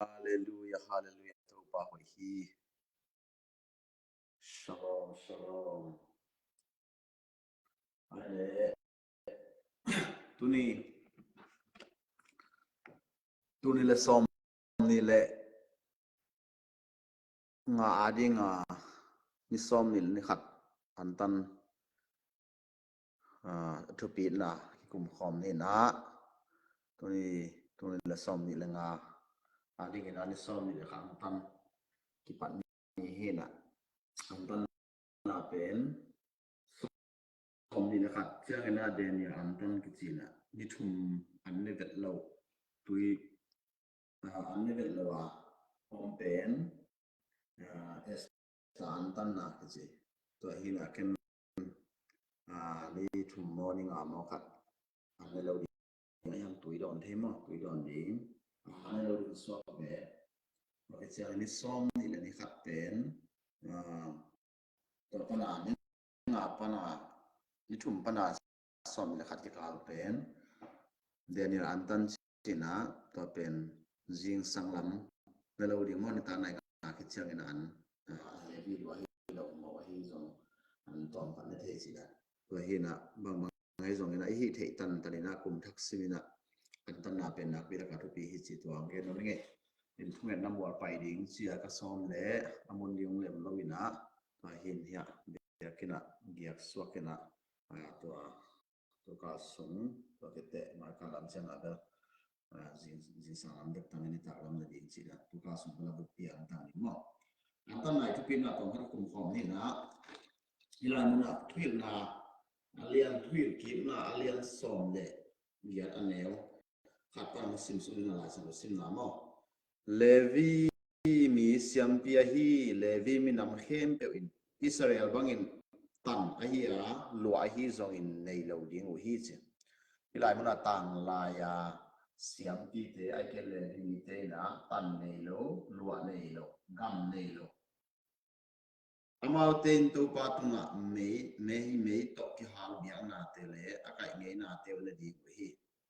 Hallelujah, hallelujah. Taupa hoi hi. Shalom, shalom. Ale tuni tuni le som ni le nga adi nga ni som ni khat antan thupi na kum khom ni na tuni le som ni le nga adi nga ni som ni le khat antan ki pat ni he na antan na pen som ni le khat chiang na de ni antan ki chi na ni thum an ne vet lo tui an ne vet lo a om pen es tan tan na ki chi to hi na ken ni thum morning a mo khat an ne lo di yang tui don the mo tui don di an ne lo di so be ro ke chiang ni som ni le ni khat pen to pana ni nga pana ni thum pana som le khat ki kal pen Daniel Anton China to pen jing sanglam melo di mo ni ta nai ka ki chiang in an le vi lo hi lo mo hi zong an tom pan ne the chi da to hi na bang ngai zong ina hi the tan tan na kum thak simina an tan na pen na pi ra ka thu pi hi chi to ang ge no nge in thunget na mo pai ding chi ka som le amun diung lem lo ina to hin hia be kina giak suak kina to ka sung to ke te ma ka lam chang a bel jin sa lam dek tang ni ta lam na ding chi da to ka sung la bu pi an tang ni mo an tan nai thu pin na tong har kum khom ni na ilan na thil na alian thil ki na alian som de giat aneo khat pa ma sim su na la sang sim na mo levi mi siam pia hi levi mi nam khem pe in Israel bangin tan a hi a lua hi zong in nei lo ding u hi che ilai muna tang la ya siam pi te ai ke le mi te na tan nei lo lua nei lo gam nei lo amal ten to pa tunga me to ki hal bia na te le akai nge na te le di u hi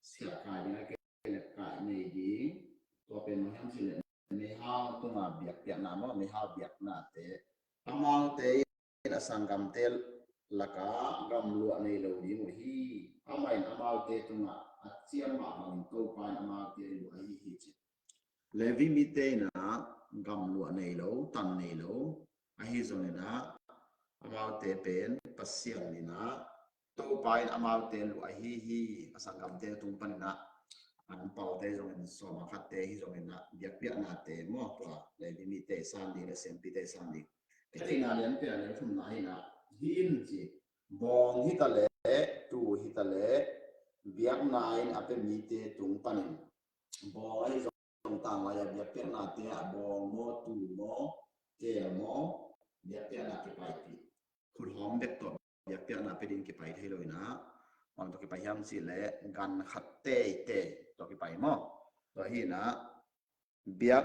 sia ka ni ke le ka nei di to pen ma ham si le me ha tunga biak pia na mo me ha biak na te amal te na sangam tel laka gam lua nei lo di mu hi amai amal te tunga achiam ma bang to pa amal te lu ai hi chi levi mi te na gam lua nei lo tan nei lo a hi zone na amal te pen pasiang ni na to pa amal te lu ai hi asangam te tung pan na an pau te zong in so ma khat te hi zong in na biak pia na te mo to levi mi te san ni le sem pi te san ni cái nào đến tiền này thùng này là hin gì bong hít lệ tu hít lệ việc này áp mi te tung panin bong ấy trong tàng là việc tiền là te bong mo tu mo te mo việc tiền là cái bài pi khul hom bet to việc tiền là pe din cái bài thay rồi na bằng to cái bài ham gì lệ gan khát te to cái bài mo rồi hi na việc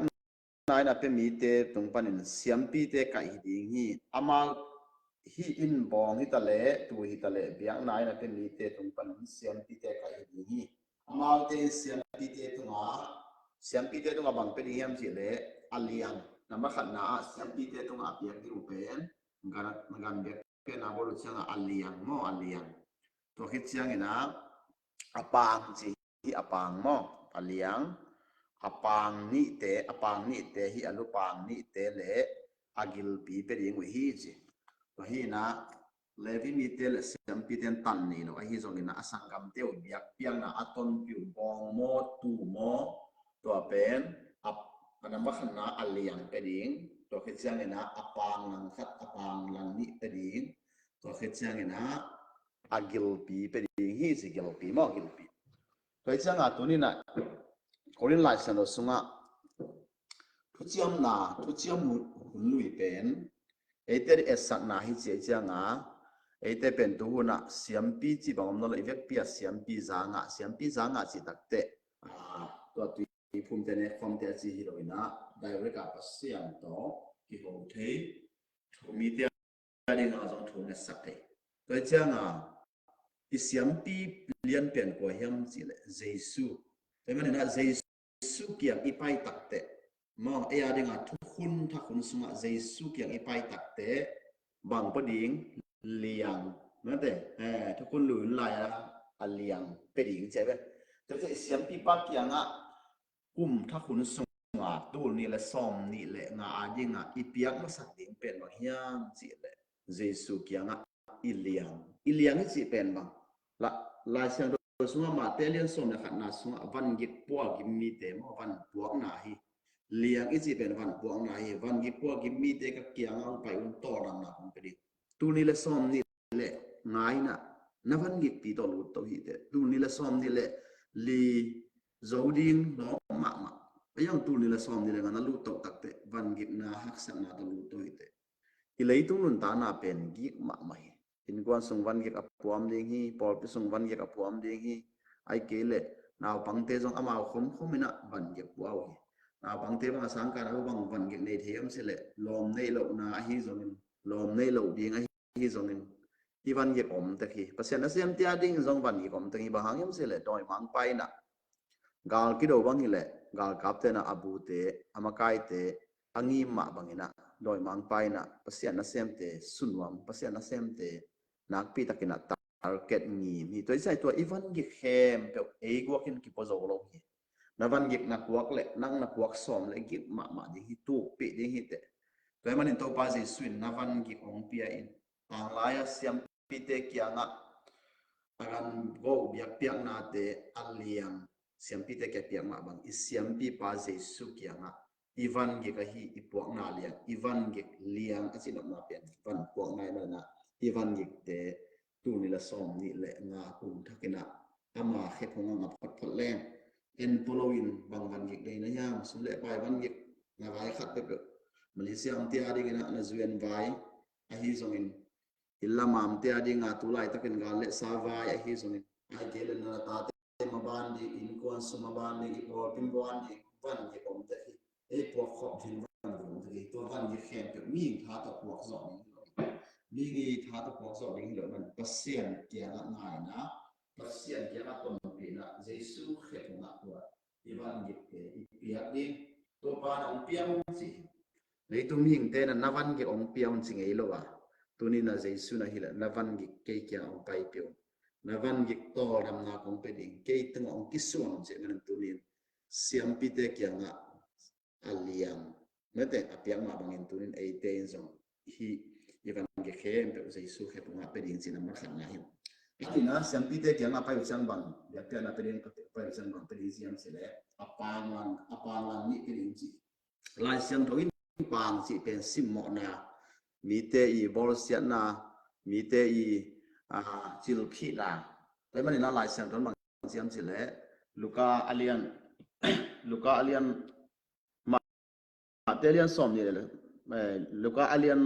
nai na pe mi te tung panin siam pi te kai ding hi amal hi in bong hi ta le tu hi ta le biang nai na pe mi te tung panin siam pi te kai ding hi amal te siam pi te tunga bang pe ding hem chi le aliang nama khat na siam pi te tunga piak di upen ngan biak pe na bolu changa aliang mo aliang to hi chiang ina apang chi hi apang mo aliang apang ni te hi alupang ni te le agil pi pe ding hi chi to hi na levi mi te le sem pi ten tan ni no hi zong ina asangam te u biak piang na aton pi bong mo tu mo to pen ap anama khana aliang pe ding to khi chiang ina apang lang khat apang lang ni pe ding to khi chiang ina agil pi pe ding hi chi gil pi mo gil pi to chiang a tu ni na Korean lai san sunga thu chiam hun lui pen eter esak na hi che changa ete pen tu na siam pi chi bangom no le vek pia siam pi zanga chi takte to tu phum te ne khom te chi hi roina direct ka pasiam to ki ho the thu mi te ani na zong thu ne sakai to changa i siam pi lian pen ko hiam chi le jesu te man na jesu kiam i pai takte มองเด้งทุกคนถ้าคนสงะเจสุกอย่างไปตักเตะบางประดิงเลียงนั่นเองทุกคนหลุนไหลนะเลียงเป็นดิงใช่ไหมแต่จะเสียงปีปักอย่างกุมถ้าคนสงะตูนี่แหละซ้อมนี่แหละงายิงอีเปียกมาสักดิงเป็นบางอย่างสิแหละเจสุกอย่างอีเลียงนี่สิเป็นบางละลายเสียงสงะมาเตเลียนซ้อมเนี่ยขัดนาสงะวันยิบปัวกิมมีเตมวันปวกนาฮีเลียงอีสิเป็นวันปวงนาฮีวันกิปัวกิมีเตก็เกี่ยงเอาไปอุ่นต่อรำนาคงไปดิตูนี่ละซ้อมนี่แหละง่ายนะนับวันกิปีต่อรู้ตัวฮีเตตูนี่ละซ้อมนี่แหละลีโจดิงน้องมาไปยังตูนี่ละซ้อมนี่แหละงั้นรู้ตัวตักเตวันกินาฮักษณะต่อรู้ตัวฮีเตอีเลยตุนุนตานาเป็นกิมาไม่อินกวนส่งวันกิกับพวมเดียงฮีพอไปส่งวันกิกับพวมเดียงฮีไอเกลเลนาวปังเตจงอามาคมมินะวันกิปัวฮีนาบางเทบางสังการเอาบางวันกินในเทียมเสร็จลมในโลกนาฮิจงลมในโลกดีงฮิจงที่วันกินอมตะกี้เพราะฉะนั้นเสียมที่อดิ้งจงวันกินอมตะกี้บางอย่างเสร็จโดยมังไปนะกาลกิโดบางนี่แหละกาลกับเตนะอบูเตอามากายเตอังยิมมาบางนี่นะโดยมังไปนะเพราะฉะนั้นเสียมเตสุนวมเพราะฉะนั้นเสียมเตนักปีตะกินะตาร์เก็ตงีมีตัวใส่ตัวอีวันกิเข้มเปล่าเอกว่ากินกิปโซโลกีนับวันกินักวักเละนั่งนักวักซ้อมเละกิมาดิฮิตุปีดิฮิเตตัวมันอินโตปาซิสุนนับวันกิองเปียอินต่างลายเสียมปีเตกียงะอาการโกบิยเปียงนาเตอัลเลียงเสียมปีเตกีเปียงมาบังอิเสียมปีปาซิสุกียงะอีวันกิกะฮีอีพวกนาเลียงอีวันกิเลียงอาจินออกมาเป็นวันพวกนายมันนะอีวันกิเตตูนี่ละซ้อมนี่แหละงาคุมทักกินะอามาเขพงงับพัดแรงเอ็นโปโลวินบางวันกิเลยนะยามสุดเละไปวันกิงาไว้ขัดไปเปล่ามาเลเซียมเตียดีกันนะจวนไว้ไอฮิซงอินอิลลามามเตียดีงาตุไลตะกันกาเลซาไว้ไอฮิซงอินไอเกลนนาตาเตมาบานดีอินกวนสมาบานดีอีพอปิมบานดีวันกิผมเตะไอพวกขอบทินวันผมเตะตัววันกิแข็งเกิดมีท้าตะพวกสองมีท้าตะพวกสองนี่เหลือมันเปอร์เซ็นต์เกี่ยงง่ายนะเปอร์เซ็นต์เกี่ยงต้นปีนะเยซูเข็มนักตัวอีวันกิเอีเปียกดิตัวปานองเปียงสิในตัวมีเตนะนับวันกิองเปียงสิงไอโลวะตัวนี้นะเยซูนะฮิละนับวันกิเกี่ยงองไปเปียวนับวันกิโตรำนาของเป็นเองเกี่ยงองกิส่วนเจมันตัวนี้เสียมปีเตเกี่ยงอ่ะอัลเลียงเมื่อแต่อเปียงมาบางอย่างตัวนี้ไอเตนส่งฮีอีวันกิเข้มเป็นเยซูเข็มมาเป็นเองสินะมันขันง่ายนี่นะเสียงปีเตเกี่ยงอ่ะไปอุชันบังเดี๋ยวเจ้าน่ะเป็นเองไปอุชันบังเป็นเสียงเสร็จแล้วอปางวันนี่เป็นเองสิลายเสียงทวินปางสิเป็นซิมโมนามีเตอีบอลเซียนามีเตอีจิลพีนาแต่มันนี่น่าลายเสียงตอนบางเสียงสิแล้วลูกาอาเลียนมาเตเลียนสอมนี่เลยลูกาอาเลียน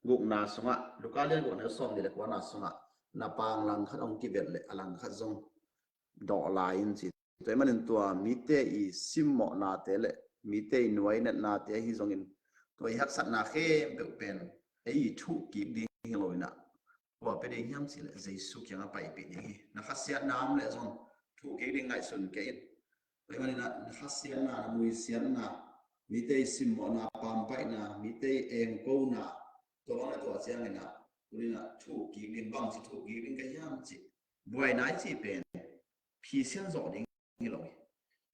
กุกนาสงะลูกาอาเลียนกุกนาสอมนี่เลยกว่านาสงะนาปางลังขัดองกิเวลเลยอลังขัดจงดอกลายอินสิแต่มันนี่ตัวมีเตอีซิมโมนาเตเลมีเตอินไว้เนนาเตฮิจงอินตัวฮักษณะเข้มเป็นไอ้ทุกกิดีฮิโลนะว่าเป็นอย่างนั้นสิเลยเยซูเกี่ยงไปเป็นอย่างนี้นะครับเสียน้ำเลยจงทุกกิดีง่ายสุดเกินแต่มันนี่นะครับเสียน้ำมุยเสียน้ำมีเตซิมโมนาปามไปนะมีเตเองกูนะตัวนั้นตัวเสียงนี่นะตัวนี้นะทุกกิดีบางสิทุกกิดีก็ยังสิบวยไหนสิเป็นพิเศษจอดิ้งฮิโล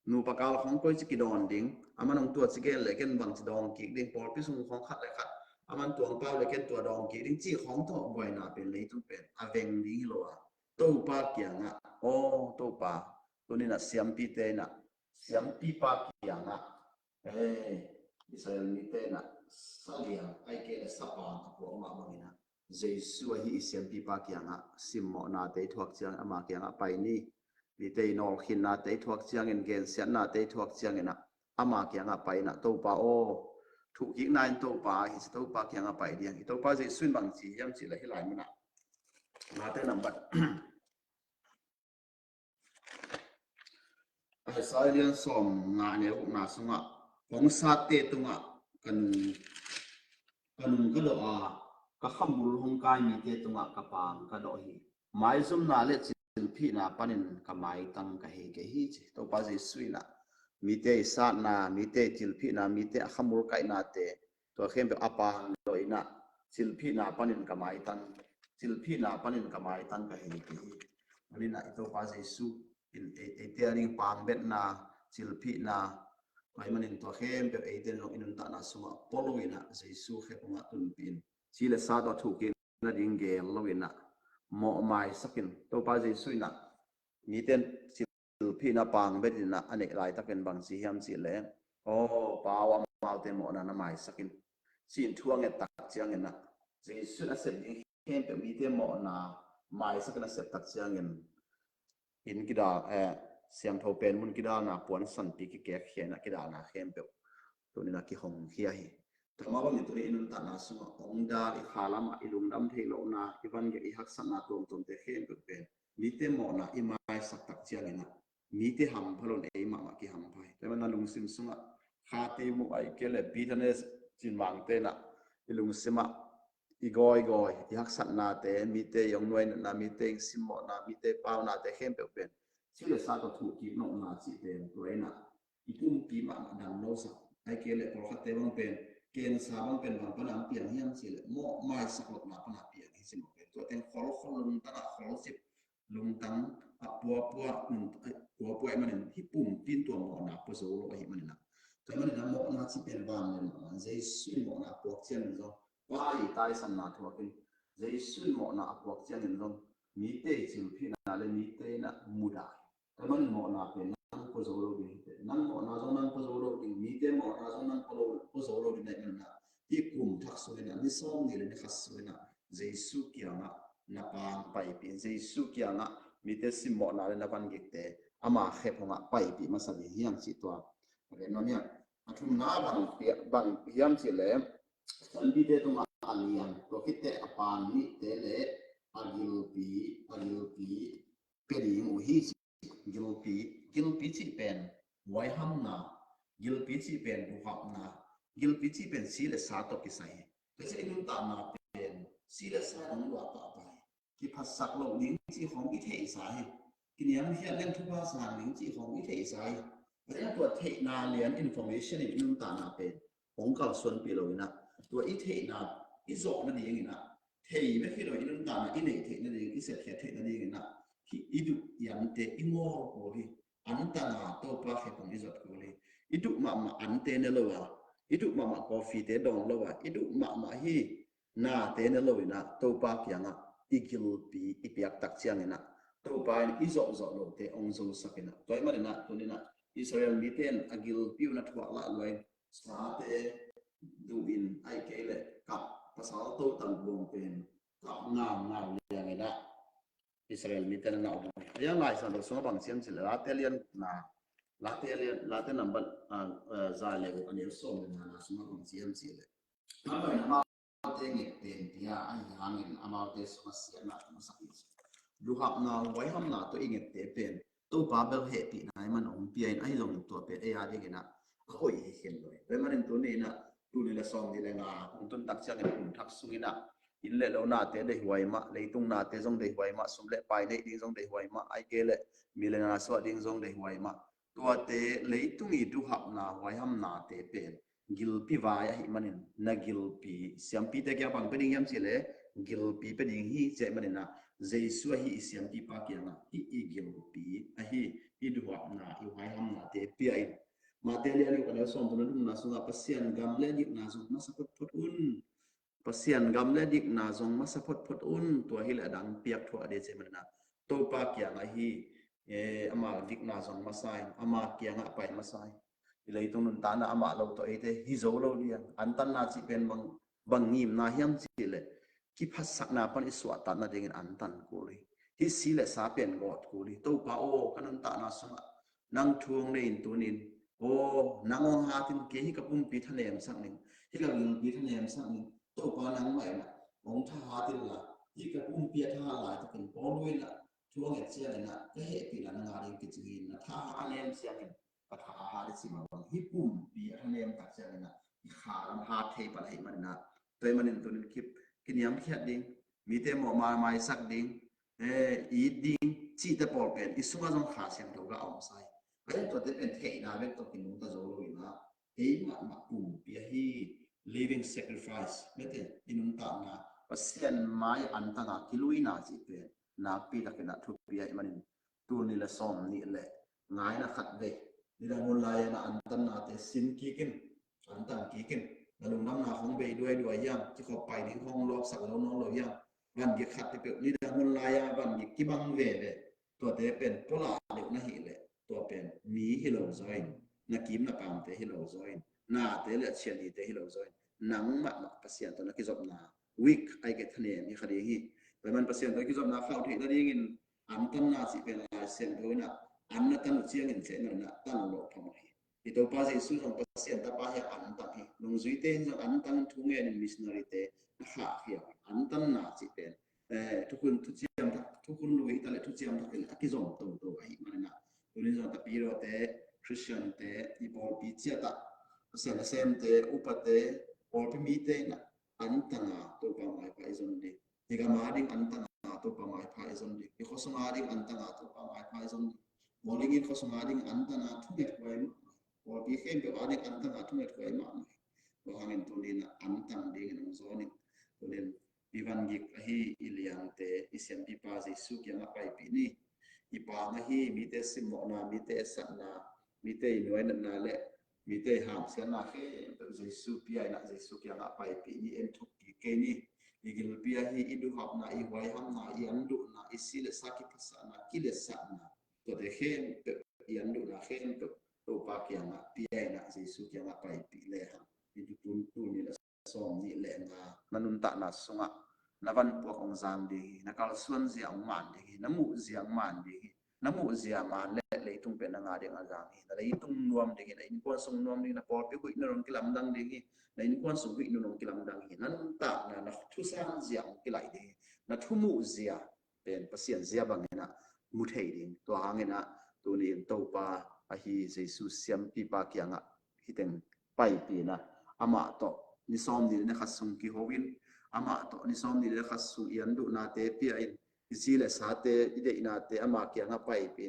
นูปากกาของก้อยจิกดอนดิ้งอามันองตัวจิกเกลเลยกันบางจิดองกิดิ้งพอพิสุงของขัดเลยขัดอามันตัวเป้าเลยกันตัวดองกิดิ้งจีของตัวบวยน่ะเป็นเลยต้องเป็นอาเวงดิ้งฮิโลอะตัวปากเกียงอ่ะโอ้ตัวปาตัวนี้น่ะเสียมปีเตน่ะเสียมปีปากเกียงอ่ะอิสราเอลมีเตน่ะสัเลียงไอเกลสปางพวกมาบางนะเยซูฮีเสียมปีปากเกียงอ่ะซิมโมนาเตทวกเจียงอามาเกียงอ่ะไปนี่มีเตนอลขินนาเตทวกเจียงเงินเกณฑ์เสียนาเตทวกเจียงเงินนะอามาเกียงอ่ะไปนะตัวปาโอถูกยิงนายตัวปาฮิสตัวปาเกียงอ่ะไปเดียงตัวปาจะส่วนบางสียังสีอะไรที่หลายมันนะมาเตนับบัดไอ้สายเรียนสอมงานเนี่ยนาสงะของซาเตตุงะกันก็ดอ่ะก็ขมุลหงกายมีเตตุงะกับปางก็ดอฮีหมายสมนาเลจิลพี่นาปันินกับหมายตั้งกับเฮกะฮีตัวปาจะส่วนนะ มีเตอิสานามีเตจิลพีนามีเตขมุลไกนาเตตัวเข้มแบบอปาโดยนะจิลพีนาปันินกมาอิตันจิลพีนาปันินกมาอิตันก็เฮติวันนี้นะตัวภาษาสุอินเอเตียริงปางเบ็ดนาจิลพีนาไปมันอินตัวเข้มแบบเอเตียนลงอินุนตานาสุมาปอลวินะเจสุเข้มมาตุนปินชีเลสาตัวถูกินนั่นยิงเกลลวินะหมอไม้สักินตัวภาษาสุนะมีเต้นพี่นาปังเบ็ดนะอันนี้ลายตะเป็นบางสียามสีเลยโอ้ป่าวมาเต็มหมดนะน้ำไม้สักินสินทั่วเงี้ยตักเจียงเงี้ยนะจะสุดน่ะเสร็จเข้มเป็นมีเต็มหมดนะไม้สักน่ะเสร็จตักเจียงเงี้ยอินกิดาเสียงโทเป็นมุนกิดาหน้าปวนสันปีกิเกะเขียนกิดาหน้าเข้มเป็นตัวนี้นะกิหงเขียฮีแต่มาวันนี้ตัวนี้อินุนตันาสุมาองดาอิขาลามาอิลุงดำเทโลนาอิวันเกอิฮักสันนาตัวตนเตเข้มเป็นมีเต็มหมดนะอิไม้สักตักเจียงเงี้ยนะมีที่หำพลนเอมามากี่หำไปแต่มันนั่งลุงซิมซุงอ่ะข้าตีมุกไอเกลบีทันเนสจินวางเตนะลุงซิมอ่ะอีกอยยักษ์สัตนาเตมีเตยองนวยนามีเตซิมอนามีเตปาวนาเตเข้มเป็นชื่อเลสาตัวถูกกินนกนาจิเตนตัวเองนะอีปุ่มปีมาดันโนสักไอเกลพอขัดเตบังเป็นเกณฑ์สาบังเป็นบางปนังเปลี่ยนเฮียนสิเลยโม่ไม่สักหลอกนาปนังเปลี่ยนที่สิมเป็นตัวเองขอลุงตระขอสิบลุงตั้งปัวปัวมันที่ปุ่มตีนตัวหมอนาปัวโซโลไอมันนะแต่มันนะหมอนาที่เป็นบางเนี่ยมันจะสุ่มหมอนาปัวเชียนนี่ว่าอีตายสันนาทัวกินจะสุ่มหมอนาปัวเชียนนี่มีเตจิลพินาเลมีเตนะมุดาแต่มันหมอนาเป็นนั่งปัวโซโลกินนั่งหมอนาจงนั่งปัวโซโลกินมีเตหมอนาจงนั่งปัวโซโลกินได้มันนะที่กลุ่มทักษะเนี่ยนี่ซ้อมนี่เลยนี่ขัดสวยนะจะสุ่มเกี่ยงนะนับปางไปเป็นจะสุ่มเกี่ยงนะมีแต่สิหมอนาเลยนับวันกิเตอามาเข็บของไปปีมาสั่งเฮียงสิตัวเรื่องนั้นเนี่ยทุนน้าบางเฮียงสิเลยสันติเตตรงอันยังตัวคิดแต่ปานนี้เตเลอากิลปีเป็นอย่างอุฮิกิลปีที่เป็นไว้ห้ามนากิลปีที่เป็นดูหับนากิลปีที่เป็นสีเลสาตกิสัยแต่จะอินุตานาเป็นสีเลสาต้องว่าต่อไปที่ภาษาโลกนี้ที่ของอิเทสายกินยังเฮียเล่นทุกภาษาหนึ่งที่ของอิเทสายเพราะฉะนั้นตัวเทนาเรียนอินโฟเมชันอินุตานาเป็นของเก่าส่วนปีโลนะตัวอิเทนาอิโซนั่นเองนะเทไม่คิดว่าอินุตานาอินเทนั่นเองอิเสถียรเทนั่นเองนะที่อิดุยันเตอิโมโกลีอันตานาตัวปลาเขปงอิจดโกลีอิดุมาอันเตเนลวะอิดุมากาแฟเตดองลวะอิดุมาฮีนาเตเนลวินะตัวปลาเกียงอ่ะอีกิลปีอีปียกตักเชียงนะตัวปลาอิโซโลเตองโซสักนะตัวมันนะตัวนี้นะอิสราเอลมีเตนอากิลปิวนัทวะละลอยสาเตดูอินไอเกเลกับภาษาโตตันบงเป็นกับงามอย่างไงนะอิสราเอลมีเตนนะยังไงสันตัวสมบัติเสียงสิลาเตเลียนนะลาเตนัมบันซาเลวอันนี้ส่งมาสมบัติเสียงสิเลยถ้าเราเห็นมาเตงเต็มที่อ่ะไอ้หางเงินอามาเตสมาเสียนะมาสักทีดูหับนาไว้ห้ามนาตัวเองเตเป็นตัวบาเบลเฮปีนายมันองเปียนไอ้ลงตัวเป็นไอ้ยาดีกันนะโอ้ยเห็นเลยแล้วมันตัวนี้นะตัวนี้ละซองนี่เลยนะต้นตักเชียงกันทักสุกินะอินเล่เราหน้าเตะได้หวยมาเลยตุ้งหน้าเตะจงได้หวยมาสมเล็จไปได้ดิ้งจงได้หวยมาไอ้เกลมีเลนาสวัสดิ้งจงได้หวยมาตัวเตะเลยตุ้งอีดูหับนาไว้ห้ามนาเตเป็นกิลปีวายมันนี่นักกิลปีเสียงปีแต่แกบังเป็นยังสิเลยกิลปีเป็นยังฮีเจมันนี่นะเจสุฮีเสียงปีปากยังนะอีกิลปีไอ้ฮีอีดูหับนาอีไว้ห้ามนาเตะเปียอินมาเตลียนี่กันแล้วส่งตัวนั้นนะส่งกับเสียงกำเล่ดิกนาส่งมาสักพดอุ่นเสียงกำเล่ดิกนาส่งมาสักพดอุ่นตัวฮิละดังเปียกทั่วเดชมันนะตัวปากยังไอ้ฮีอามาดิกนาส่งมาใส่อามาเกียงไปมาใส่เลยตรงนั้นตานะอามาเราตัวเอเตฮิโซเราเรียงอันตันนาจิเป็นบางงิมนาเฮียมจิเลยคิดภาษาหน้าปันอิสวาตันนาเองอันตันกูเลยที่สิเลสาเป็นกอดกูเลยตัวปาโอกันนั้นตานาสงะนั่งทวงในอินตัวนินโอ้นางองหาตินเกหิกับปุ่มปีทะเลมสักหนึ่งที่เราอยู่ปีทะเลมสักหนึ่งตัวปานางใหม่ละองท่าตินละที่กับปุ่มปีท่าหลายจะเป็นป้อนด้วยละช่วงเสียเลยนะก็เหตุปีละงานเองกิจกินนะท่าอันเลมเสียงปะทาหาได้สิมาบังฮิปุ่มปีทะเลมตัดเสียเลยนะขาลำหาเทปอะไรมันนะตัวมันตัวนึงคลิปกินยำแค่ดิ้งมีเตมอมาไม่สักดิ้งอีดิ้งชีตะปอลเป็นอิสุงาจงขาเสียงเราก็เอาใส่ ai to te pen thei na vek to kin nung ta zo lo ina ei ma kum pia hi living sacrifice mete inung ta na pasian mai an tanga kiluina chi pe na pi la kena thu pia manin tu ni la som ni le ngai na khat ve ni da mun lai na an tan na te sim ki kin an tan ki kin na lung nam na khong be duai yang chi kho pai ni khong lop sak lo no lo yang van gi khat te pe ni da mun lai ya van gi ki bang ve ve to te pen pola le na hi le to pen mi hi lo join na kim na pam te hi lo join na te le chen ni te hi lo join nang ma pasian to na ki zop na week ai get thane ni khari hiไปมันเปอร์เซ็นต์ตัวที่จบนาเข้าที่นั่นเองอันตั้งนาสิเป็นลายเส้นด้วยนะอันนั้นตั้งเชียงเงินเส้นนั่นนะตั้งหลอกทำไมที่ตัวภาษีสุดของเปอร์เซ็นต์แต่ป้าให้อันตั้งให้ลงสุยเต้นอันตั้งทุ่งเงินมิสนาริเตนะคะเขียวอันตั้งนาสิเป็นทุกคนทุกเชียงทุกคนรู้ที่ตลอดทุกเชียงทุกคนที่จบตัวไอ้มันนะตัวนี้จบแต่ปีโรเตคริสเตียนเตอีบอลปีเจียตะเส้นเส้นเตอุปเตบอลปีมีเตนะอันตั้งนาตัวป้าหมายไปจนดีjika mading antang atau pamai paizon di kosong mading antang atau pamai paizon di molingin kosong mading antang atau net kuai ma bikin ke mading antang atau net kuai ma bahangin tulina antang dengan zoning tulin bivan gik ahi iliang te isian pipa suk yang apa ini ipa ngahi mite simona mite sana mite inuai na le mite ham siana ke Yesus pia nak Yesus yang apa ini entuk kini igil pia hi idu hap na I wai ham na I andu na I sile sakit sana kile sana to de khen I andu na khen to pa kya na pia na Yesus yang apa le ha idu tu ni la som ni le na nanun ta na sunga navan po ong zam di nakal suan ziang man di namu ziang man di namu ziang man le tung pe na nga de nga zang hi na itung nuam de na in ko song nuam ni na por pe ku na ron kilam dang de na in kwan sung hui nung kilang dang hi nan ta na thu sang ziang kilai de na thu mu zia pen pasien zia bang na mu thei ding to hangena to ni to pa a hi Jesus siam pi pa kyanga hiteng pai pi na ama to ni som ni na khasung ki howin ama to ni som ni na khasung yan du na te pi ai zile sa te ide ina te ama kyanga pai pi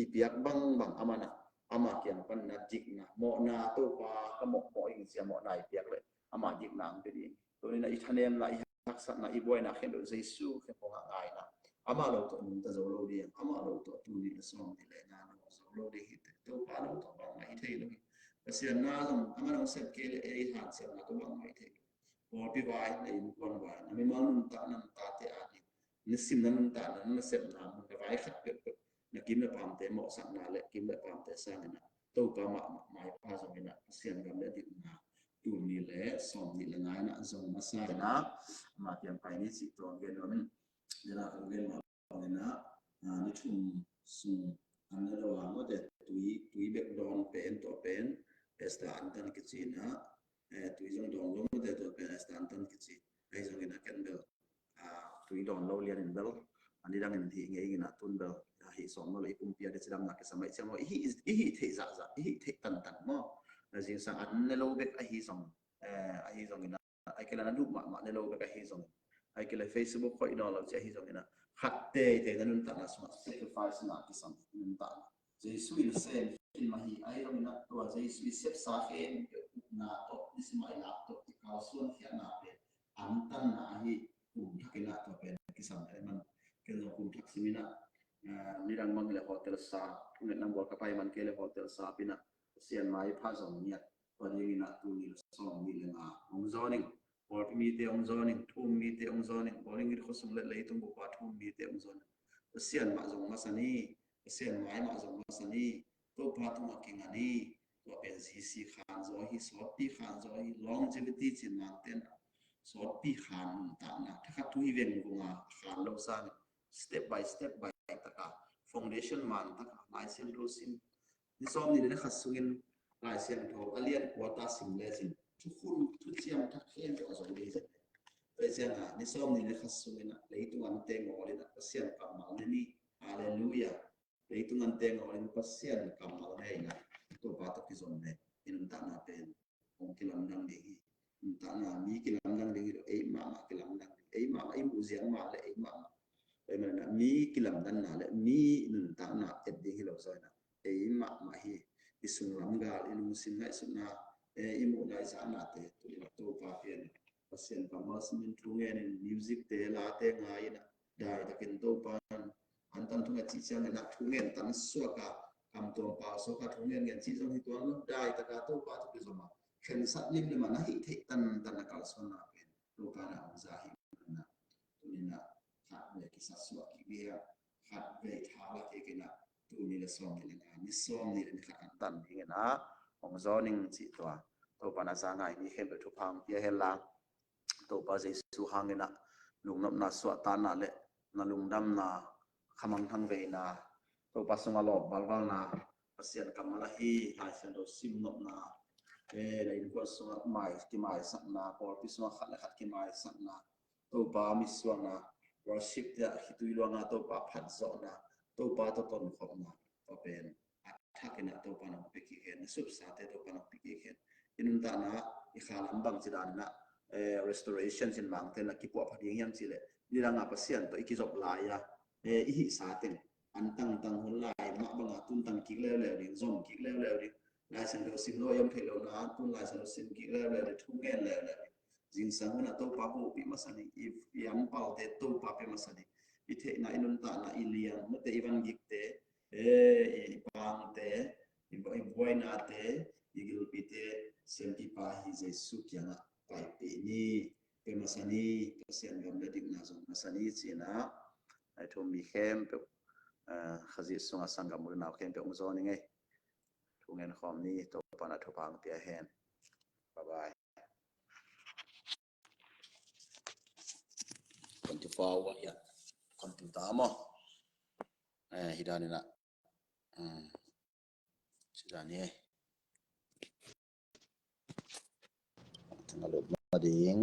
ipiak bang bang amana ama kian pan na jik na mo na to pa ka mo ing sia mo na ipiak le ama jik na ang pe di to ni na I thanem na I hak sak na I boy na khen do Jesu khen po ngai na ama lo to mun ta zo lo di ama lo to tu ni na song ni le na no zo lo di hit to pa lo to ba mai thei lo pasian na zong ama lo set ke le ai han se na to ba mai thei po pi vai na in kon vai na mi mal nun ta te a ni sim nan ta na set na mun ka vai khat pe na kim le pam te mo sak na le kim le pam te sang na to pa ma mai pa zo na sian gam le di na tu ni le som ni le ngai na zo ma sa na ma tiam pai ni si to gen no min de na ko gen ma na ni thum sum an lo wa mo de tui be don pen to pen esta antan ki chi na tui jong don lo mo de to pen esta antan ki chi ai zo na ken bel tui don lo lian in bel ani dang in thi nge ina tun bel hi som no le kum pia de cham na ke samai cham hi the za hi the tan mo na jing sang an ne lo bek a hi som ina ai ke la na du ma ne lo bek a hi som ai ke la Facebook ko ina lo che hi som ina khat te na nun ta na sma sacrifice na ki som nun ta Jesu in sen in ma hi ai ro na to Jesu I sep sa khen na to ismai la to ka suan khia na pe an tan na hi kum thakina to pe ki sam man ke lo kum thak simina nirang mang le hotel sa ngat nang bol kapai man ke le hotel sa pina sian mai pha zong nia pani na tu ni song ni le nga ong zoning or mi te ong zoning thum mi te ong zoning boring it khosum le tung bu pa thum mi te ong zoning sian ma zong masani sian mai ma zong masani to pa tu ma king ani to pen si khan zo hi so pi khan zo hi longevity chin ma ten so pi khan ta na thakha tu hi ven ko nga khan lo sang step by taka foundation man taka lai sian ro sim ni som ni le khasungin lai sian tho alian kwata sim le sin thu khun thu chiam thak khen to zo le se pe sian a ni som ni le khasungin le tu an te ngo le na sian ka ma ni hallelujah le tu an te ngo le pasian ka ma le na to pa to ki zon ne in ta na pen ong ki lam dang de hi ta na mi ki lam dang de hi ei ma ki lam dang ei ma ai mu ziang ma le ei ma vậy mà mi kilam dan na le mi nun ta na et ding hi lo so na ma hi isung lamgal inung sin ngai suna imu ngai sa na te tu to pa pian pasien kamas min thungen in music te la te ngai na dai takin to pan an tan thunga chi chang na thungen tan suaka kam to pa so ka thungen ngen chi jong hi to no dai ta ka to pa tu zoma khen sat lim le ma na hi the tan tan na kal so na pen to ka na za hi na tu ni na khat ve ki sa suak ki bia khat ve tha la ke ke na tu ni le som ni le ni som ni le khat an tan hi na ong zoning chi to to pa na sa ngai ni khem be thu phang pia hel la to pa jesu hangena lungnam na swa ta na le na lungdam na khamang thang ve na to pa sunga lo balwal na pasian kamala hi hai san do sim nop na la in ko sunga mai ki mai sak na ko pi sunga khat la khat ki mai sak na to pa mi suang na worship ya hitui lo na to pa phat zo na to pa to ton khop na to pen thakena to pa na pe ki hen sup sa te to pa na pe ki hen inun ta na i khalam bang chidan na restoration sin mang te na ki po phading yam chile ni ranga pasien to ikizop la ya i hi sa ten an tang tang hon lai ma banga tun tang ki le le ring zom ki le le ring lai san do sim lo yam thelo na tun lai san do sim ki le le thu nge le le jing sang na to pa ho pi masani if yam pal te to pa pe masani i the na inun ta na ilian ma te ivan gik te i pang te i boy na te i gil pi te sem pi pa hi jesu kyanga pai pe ni pe masani pasien gam le dik na zong masani china ai thum mi khem pe khazi sunga sangam mu na khem pe ong zo ni ngai thungen khom ni to pana thu pang pia hen bye bye 24 hour ya computer mo hidani na sidani tangalo mading